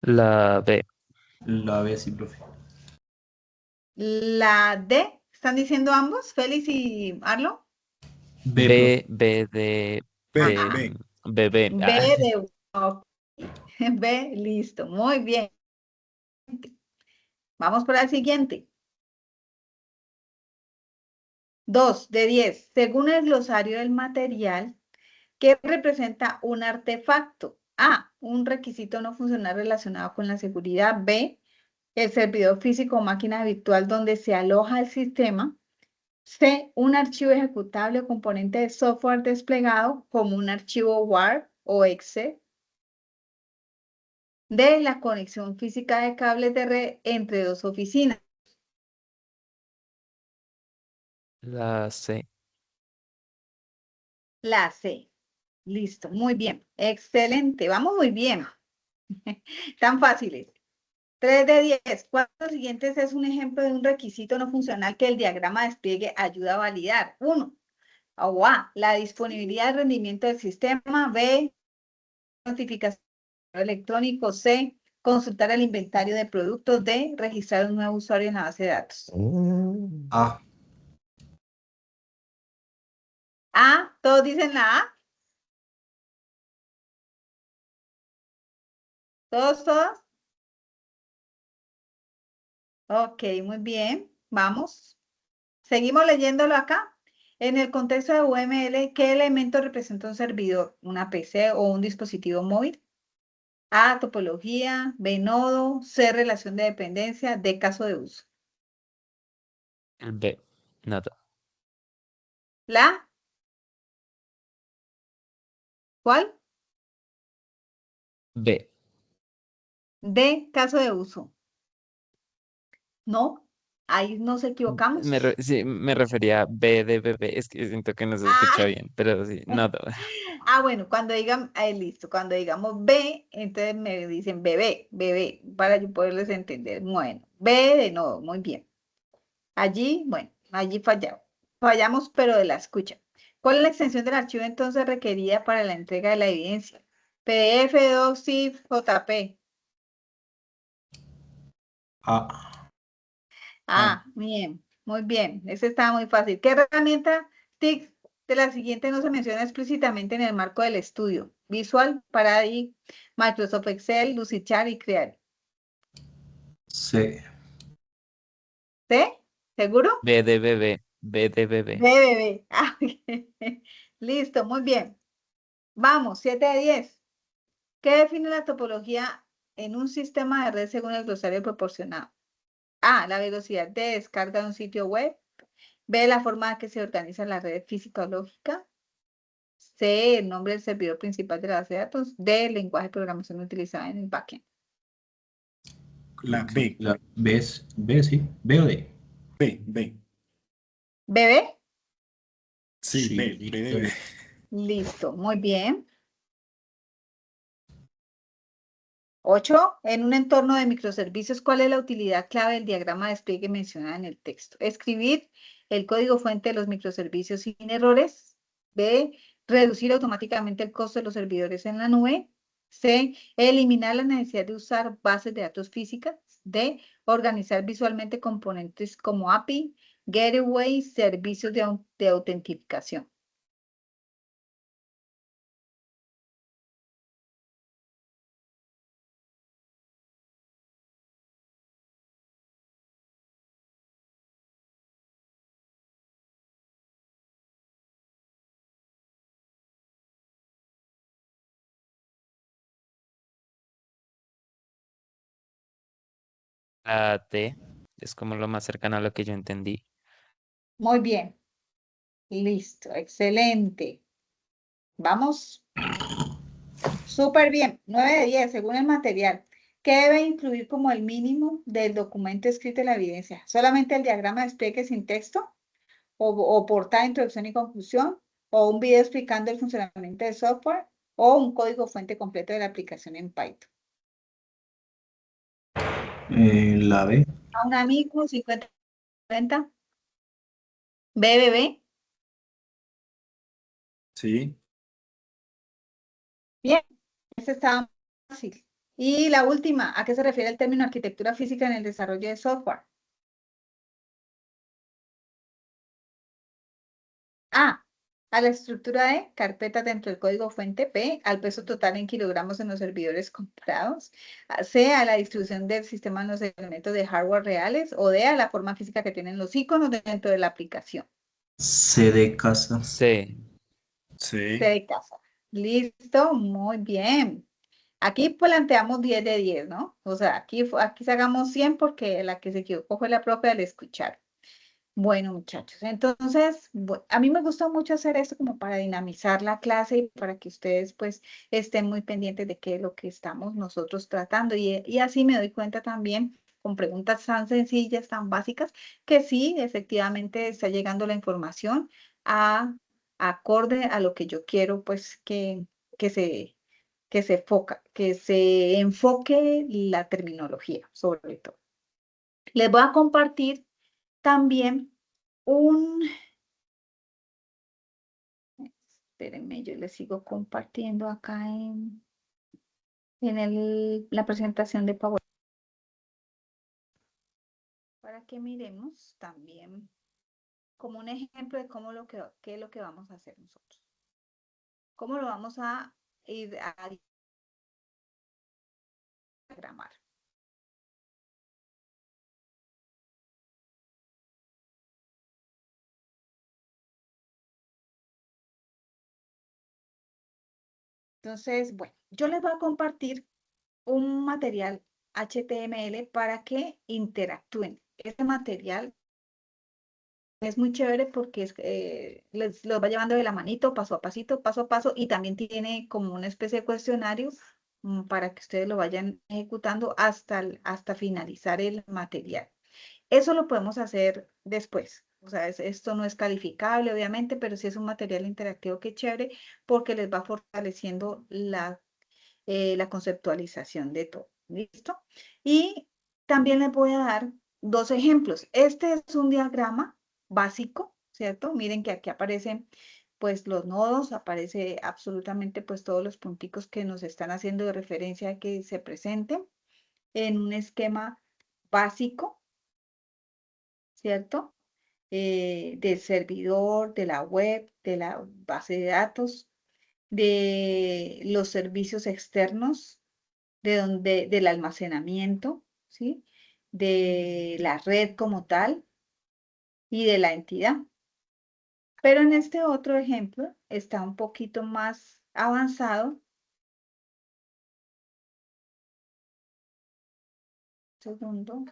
La B. La B, sí, profe. La D, ¿están diciendo ambos, Félix y Arlo? B, profe. B de, B, de Ajá, B. bebé. B Ah, de ok. B, listo, muy bien. Vamos para el siguiente. 2 de 10. Según el glosario del material, ¿qué representa un artefacto? A, un requisito no funcional relacionado con la seguridad. B, el servidor físico o máquina virtual donde se aloja el sistema. C, un archivo ejecutable o componente de software desplegado como un archivo Word o Excel. D, la conexión física de cables de red entre dos oficinas. la C. La C. Listo, muy bien. Excelente, vamos muy bien. Tan fáciles. 3 de 10. ¿Cuál de los siguientes es un ejemplo de un requisito no funcional que el diagrama de despliegue ayuda a validar? 1. O A, la disponibilidad de rendimiento del sistema. B, notificación electrónico. C, consultar el inventario de productos. D, registrar un nuevo usuario en la base de datos. A. A, todos dicen la A. ¿Todos, todos? Ok, muy bien. Vamos. Seguimos leyéndolo acá. En el contexto de UML, ¿qué elemento representa un servidor? ¿Una PC o un dispositivo móvil? A, topología. B, nodo. C, relación de dependencia. D, caso de uso. El B. Nada. ¿La? ¿Cuál? B. D, caso de uso. No, ahí nos equivocamos. Sí, me refería a B de bebé. Es que siento que no se escucha Ah, bien, pero sí, nada. bueno, cuando digan, listo, cuando digamos B, entonces me dicen bebé, bebé, para yo poderles entender. Bueno, B de nodo, muy bien. Allí, bueno, allí fallamos. Fallamos, pero de la escucha. ¿Cuál es la extensión del archivo entonces requerida para la entrega de la evidencia? PDF, doc, zip, JP. A. Bien, muy bien. Ese está muy fácil. ¿Qué herramienta TIC de la siguiente no se menciona explícitamente en el marco del estudio? Visual, Paradis, Microsoft Excel, Lucidchart y Create. C. ¿Sí? ¿Seguro? B de bebé. B de bebé. BBB. Listo, muy bien. Vamos, 7 de 10. ¿Qué define la topología en un sistema de red según el glosario proporcionado? A, la velocidad de descarga de un sitio web. B, la forma en que se organiza la red física o lógica. C, el nombre del servidor principal de la base de datos. D, el lenguaje de programación utilizado en el backend. La B. La B es B, sí. B o D. B, B. ¿Bebé? Sí, Sí, B, B de B. Listo, muy bien. 8. En un entorno de microservicios, ¿cuál es la utilidad clave del diagrama de despliegue mencionada en el texto? Escribir el código fuente de los microservicios sin errores. B, reducir automáticamente el costo de los servidores en la nube. C, eliminar la necesidad de usar bases de datos físicas. D, organizar visualmente componentes como API, Gateway, servicios de autentificación. La T es como lo más cercano a lo que yo entendí. Muy bien, listo, excelente. Vamos, súper bien, 9 de 10 según el material. ¿Qué debe incluir como el mínimo del documento escrito en la evidencia? ¿Solamente el diagrama de despliegue sin texto? ¿O portada, introducción y conclusión? ¿O un video explicando el funcionamiento del software? ¿O un código fuente completo de la aplicación en Python? La B. A un amigo, 50. BBB. Sí. Bien, esta está fácil. Y la última, ¿a qué se refiere el término arquitectura física en el desarrollo de software? A, a la estructura de carpetas dentro del código fuente. B, al peso total en kilogramos en los servidores comprados. C, a la distribución del sistema en los elementos de hardware reales. O D, a la forma física que tienen los iconos dentro de la aplicación. C de casa. C. C Sí. de casa. Listo, muy bien. Aquí planteamos 10 de 10, ¿no? O sea, aquí sacamos 100 porque la que se equivocó fue la profe al escuchar. Bueno, muchachos, entonces, a mí me gusta mucho hacer esto como para dinamizar la clase y para que ustedes pues estén muy pendientes de qué es lo que estamos nosotros tratando y así me doy cuenta también con preguntas tan sencillas, tan básicas, que sí, efectivamente está llegando la información a acorde a lo que yo quiero pues que se que se enfoque la terminología, sobre todo. Les voy a compartir también un, espérenme, yo les sigo compartiendo acá en la presentación de PowerPoint para que miremos también como un ejemplo de qué es lo que vamos a hacer nosotros. Cómo lo vamos a ir a diagramar. Entonces, bueno, yo les voy a compartir un material HTML para que interactúen. Este material es muy chévere porque les los va llevando de la manito, paso a paso, y también tiene como una especie de cuestionario para que ustedes lo vayan ejecutando hasta finalizar el material. Eso lo podemos hacer después. O sea, esto no es calificable, obviamente, pero sí es un material interactivo que chévere porque les va fortaleciendo la conceptualización de todo. ¿Listo? Y también les voy a dar dos ejemplos. Este es un diagrama básico, ¿cierto? Miren que aquí aparecen pues los nodos, aparece absolutamente pues todos los punticos que nos están haciendo de referencia a que se presenten en un esquema básico, ¿cierto? Del servidor, de la web, de la base de datos, de los servicios externos, del almacenamiento, ¿sí? De la red como tal y de la entidad. Pero en este otro ejemplo está un poquito más avanzado. Segundo.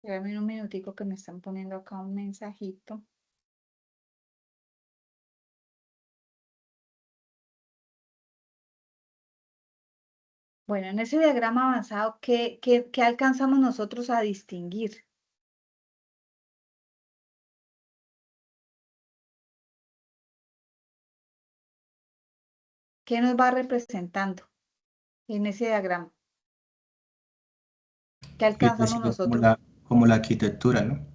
Espérame un minutico que me están poniendo acá un mensajito. Bueno, en ese diagrama avanzado, ¿qué alcanzamos nosotros a distinguir? ¿Qué nos va representando en ese diagrama? ¿Qué Viene alcanzamos siendo nosotros? como la arquitectura, ¿no?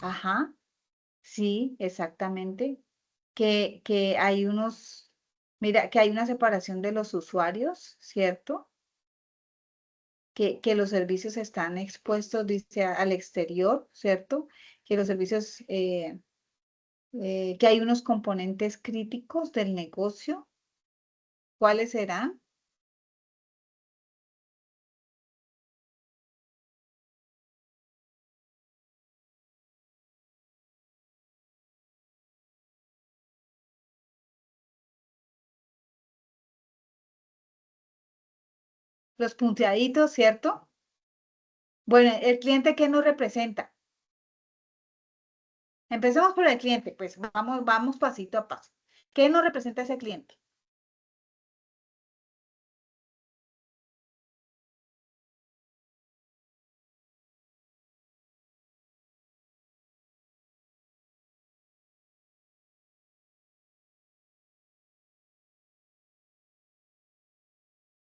Ajá, sí, exactamente. Que hay mira, que hay una separación de los usuarios, ¿cierto? Que los servicios están expuestos, dice, al exterior, ¿cierto? Que los servicios, que hay unos componentes críticos del negocio. ¿Cuáles serán? los punteaditos, ¿cierto? Bueno, ¿el cliente qué nos representa? Empecemos por el cliente, pues vamos pasito a paso. ¿Qué nos representa ese cliente?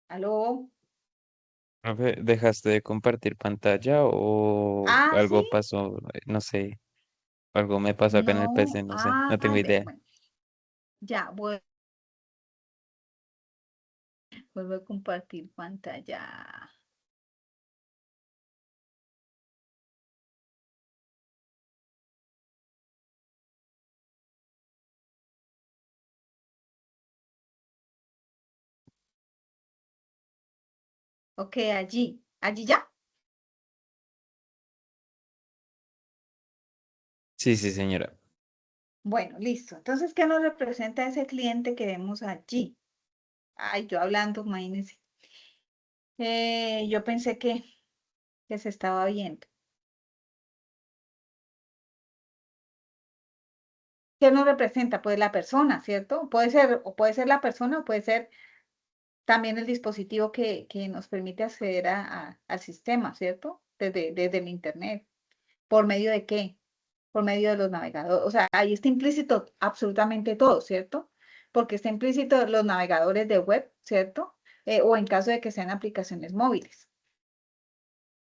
¿Aló? Profe, ¿dejaste de compartir pantalla o Ah, sí, algo pasó? No sé, algo me pasó acá en el PC, no, no sé, no tengo idea. bueno, ya, vuelvo a compartir pantalla. Ok, allí ya. Sí, sí, señora. Bueno, listo. Entonces, ¿qué nos representa ese cliente que vemos allí? Ay, yo hablando, imagínense. Yo pensé que se estaba viendo. ¿Qué nos representa? Pues la persona, ¿cierto? Puede ser la persona o puede ser también el dispositivo que nos permite acceder al sistema, ¿cierto? Desde el Internet. ¿Por medio de qué? Por medio de los navegadores. O sea, ahí está implícito absolutamente todo, ¿cierto? Porque está implícito los navegadores de web, ¿cierto? O en caso de que sean aplicaciones móviles.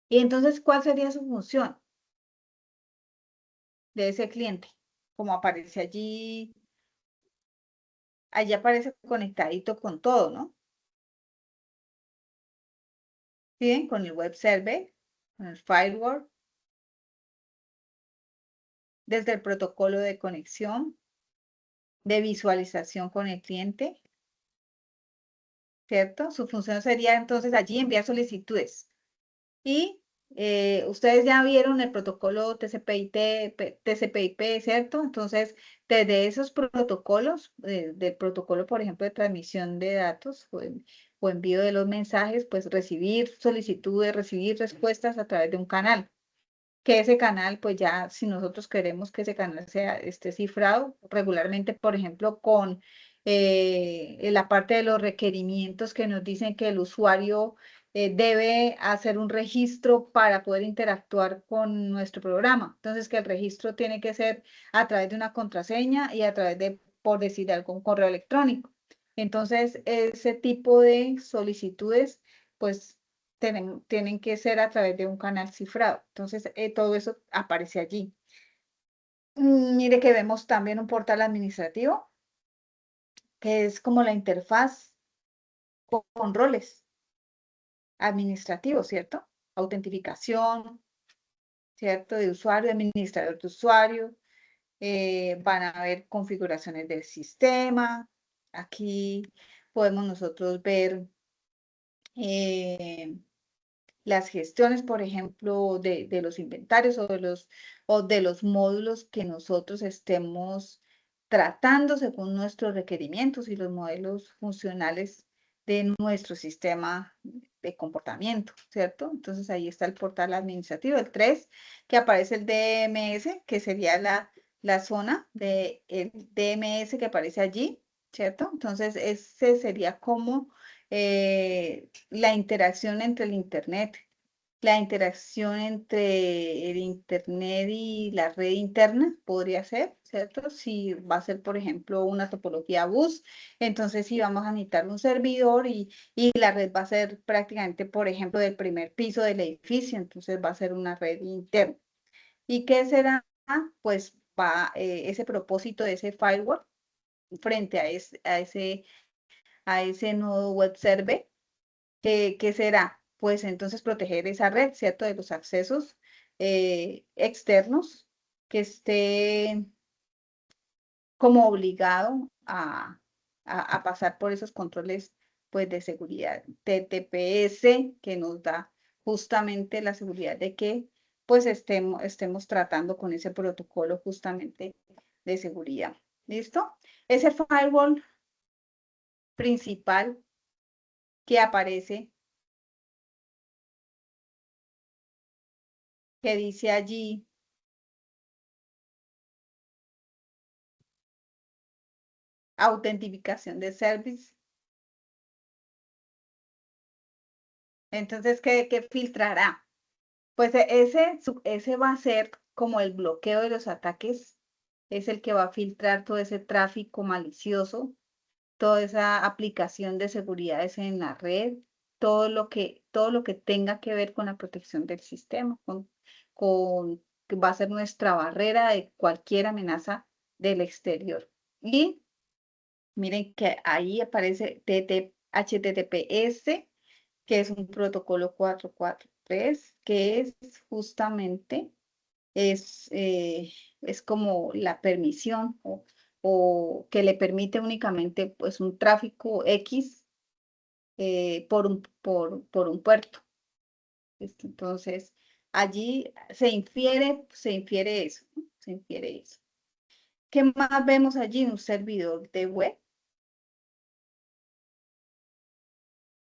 Y entonces, ¿cuál sería su función de ese cliente? Como aparece allí aparece conectadito con todo, ¿no? Bien, con el web server, con el firewall, desde el protocolo de conexión, de visualización con el cliente, ¿cierto? Su función sería entonces allí enviar solicitudes. Y ustedes ya vieron el protocolo TCP/IP, ¿cierto? Entonces, desde esos protocolos, del protocolo, por ejemplo, de transmisión de datos o envío de los mensajes, pues recibir solicitudes, recibir respuestas a través de un canal. Que ese canal, pues ya, si nosotros queremos que ese canal esté cifrado regularmente, por ejemplo, con en la parte de los requerimientos que nos dicen que el usuario debe hacer un registro para poder interactuar con nuestro programa. Entonces, que el registro tiene que ser a través de una contraseña y a través de, por decir algo, un correo electrónico. Entonces, ese tipo de solicitudes, pues tienen que ser a través de un canal cifrado. Entonces, todo eso aparece allí. Mire que vemos también un portal administrativo, que es como la interfaz con roles administrativos, ¿cierto? Autentificación, ¿cierto? De usuario, administrador de usuario. Van a haber configuraciones del sistema. Aquí podemos nosotros ver eh, las gestiones, por ejemplo, de los inventarios o de los módulos que nosotros estemos tratando según nuestros requerimientos y los modelos funcionales de nuestro sistema de comportamiento, ¿cierto? Entonces ahí está el portal administrativo, el 3 que aparece el DMS, que sería la zona del DMS que aparece allí, ¿cierto? Entonces ese sería como la interacción entre el Internet, la interacción entre el Internet y la red interna podría ser, ¿cierto? Si va a ser, por ejemplo, una topología bus, entonces sí vamos a necesitar un servidor y la red va a ser prácticamente, por ejemplo, del primer piso del edificio, entonces va a ser una red interna. ¿Y qué será? Pues va ese propósito de ese firewall frente a ese nodo web server. ¿Qué será? Pues entonces proteger esa red, ¿cierto? De los accesos externos que esté como obligado a pasar por esos controles pues, de seguridad. TTPS, que nos da justamente la seguridad de que pues estemos tratando con ese protocolo justamente de seguridad. ¿Listo? Ese firewall principal que aparece que dice allí, autentificación de service. Entonces, ¿qué filtrará? Pues ese va a ser como el bloqueo de los ataques, es el que va a filtrar todo ese tráfico malicioso, toda esa aplicación de seguridades en la red, todo lo que tenga que ver con la protección del sistema, que va a ser nuestra barrera de cualquier amenaza del exterior. Y miren que ahí aparece HTTPS, que es un protocolo 443, que es justamente, es, eh, es como la permisión o que le permite únicamente pues un tráfico X por un puerto. ¿Listo? Entonces, allí se infiere eso, ¿no? Se infiere eso. ¿Qué más vemos allí? Un servidor de web,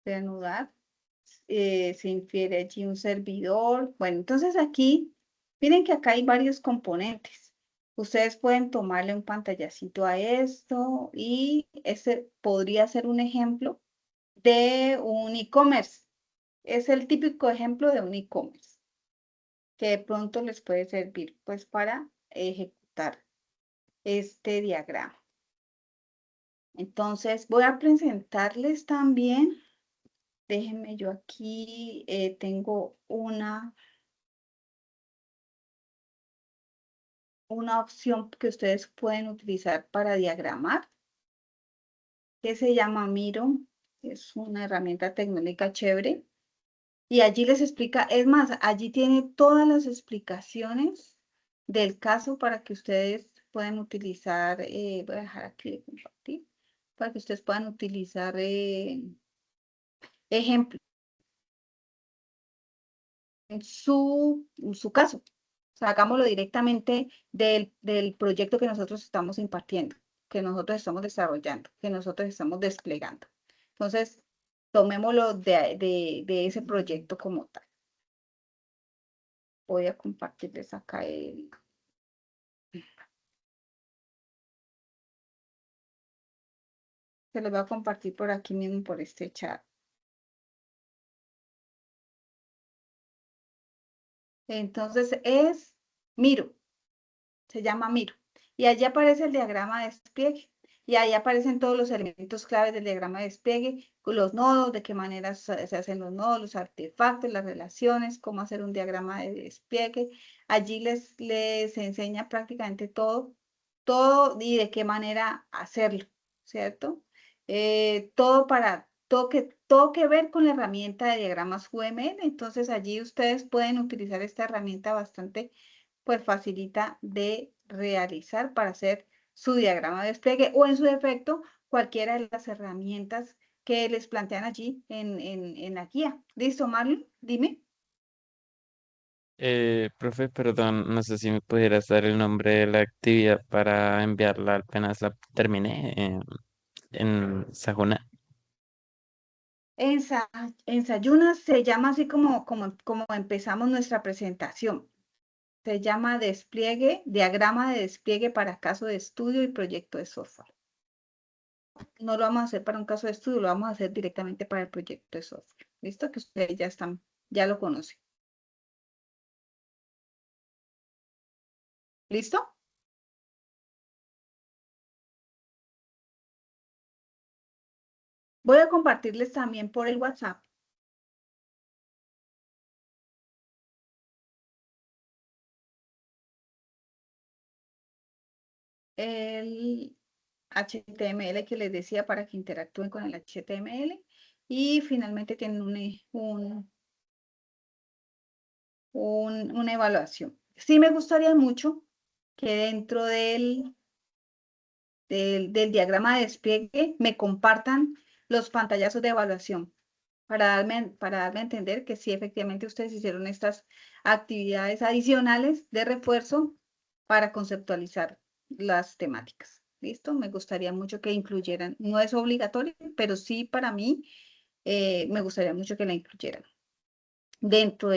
reanudar. Se infiere allí un servidor. Bueno, entonces aquí, miren que acá hay varios componentes. Ustedes pueden tomarle un pantallacito a esto y ese podría ser un ejemplo de un e-commerce. Es el típico ejemplo de un e-commerce que de pronto les puede servir pues para ejecutar este diagrama. Entonces voy a presentarles también, déjenme yo aquí, tengo una opción que ustedes pueden utilizar para diagramar, que se llama Miro, es una herramienta tecnológica chévere, y allí les explica, es más, allí tiene todas las explicaciones del caso para que ustedes puedan utilizar, voy a dejar aquí de compartir, para que ustedes puedan utilizar ejemplos en su caso. O sea, hagámoslo directamente del proyecto que nosotros estamos impartiendo, que nosotros estamos desarrollando, que nosotros estamos desplegando. Entonces, tomémoslo de ese proyecto como tal. Voy a compartirles acá se los voy a compartir por aquí mismo, por este chat. Entonces, Miro. Se llama Miro. Y allí aparece el diagrama de despliegue. Y ahí aparecen todos los elementos claves del diagrama de despliegue, los nodos, de qué manera se hacen los nodos, los artefactos, las relaciones, cómo hacer un diagrama de despliegue. Allí les enseña prácticamente todo y de qué manera hacerlo, ¿cierto? Todo que ver con la herramienta de diagramas UML. Entonces allí ustedes pueden utilizar esta herramienta bastante pues facilita de realizar para hacer su diagrama de despliegue o en su defecto cualquiera de las herramientas que les plantean allí en la guía. ¿Listo, Marlon? Dime. Profe, perdón, no sé si me pudieras dar el nombre de la actividad para enviarla apenas la terminé en Sajuna. En Sayuna se llama así como empezamos nuestra presentación. Se llama diagrama de despliegue para caso de estudio y proyecto de software. No lo vamos a hacer para un caso de estudio, lo vamos a hacer directamente para el proyecto de software. ¿Listo? Que ustedes ya lo conocen. ¿Listo? Voy a compartirles también por el WhatsApp el HTML que les decía para que interactúen con el HTML y finalmente tienen una evaluación. Sí me gustaría mucho que dentro del diagrama de despliegue me compartan los pantallazos de evaluación para darme a entender que sí, efectivamente ustedes hicieron estas actividades adicionales de refuerzo para conceptualizar las temáticas. ¿Listo? Me gustaría mucho que incluyeran, no es obligatorio, pero sí para mí me gustaría mucho que la incluyeran dentro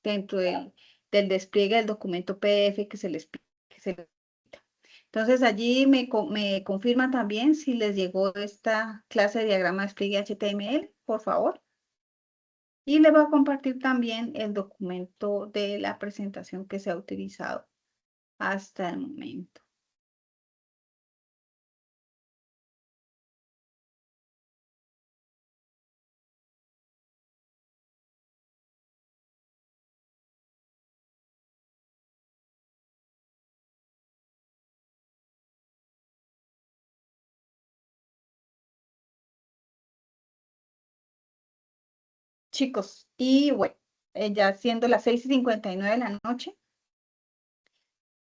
dentro del despliegue del documento PDF que se les pide. Entonces allí me confirma también si les llegó esta clase de diagrama de despliegue HTML, por favor. Y les voy a compartir también el documento de la presentación que se ha utilizado hasta el momento. Chicos, y bueno, ya siendo las 6:59 de la noche,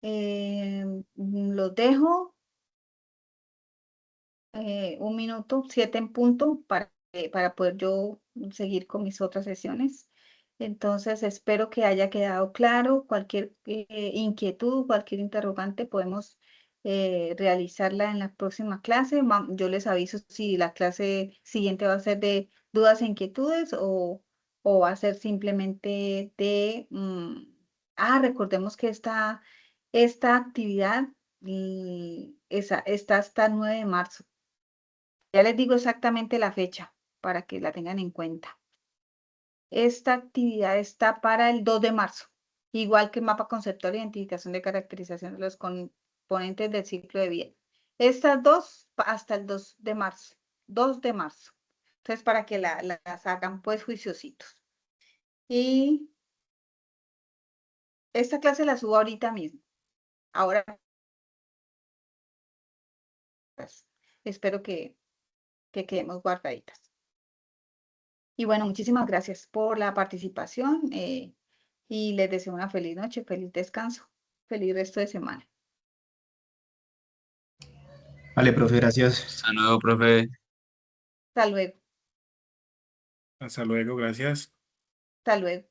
los dejo un minuto, 7 en punto, para poder yo seguir con mis otras sesiones. Entonces, espero que haya quedado claro. Cualquier inquietud, cualquier interrogante, podemos realizarla en la próxima clase. Yo les aviso si la clase siguiente va a ser de dudas e inquietudes o va a ser simplemente de... recordemos que esta actividad está hasta el 9 de marzo. Ya les digo exactamente la fecha para que la tengan en cuenta. Esta actividad está para el 2 de marzo, igual que mapa conceptual de identificación de caracterización de los componentes del ciclo de vida. Estas dos hasta el 2 de marzo. 2 de marzo. Entonces, para que las hagan pues juiciositos. Y esta clase la subo ahorita mismo. Ahora, pues, espero que quedemos guardaditas. Y bueno, muchísimas gracias por la participación y les deseo una feliz noche, feliz descanso, feliz resto de semana. Vale, profe, gracias. Hasta luego, profe. Hasta luego, Hasta luego, gracias. hasta luego.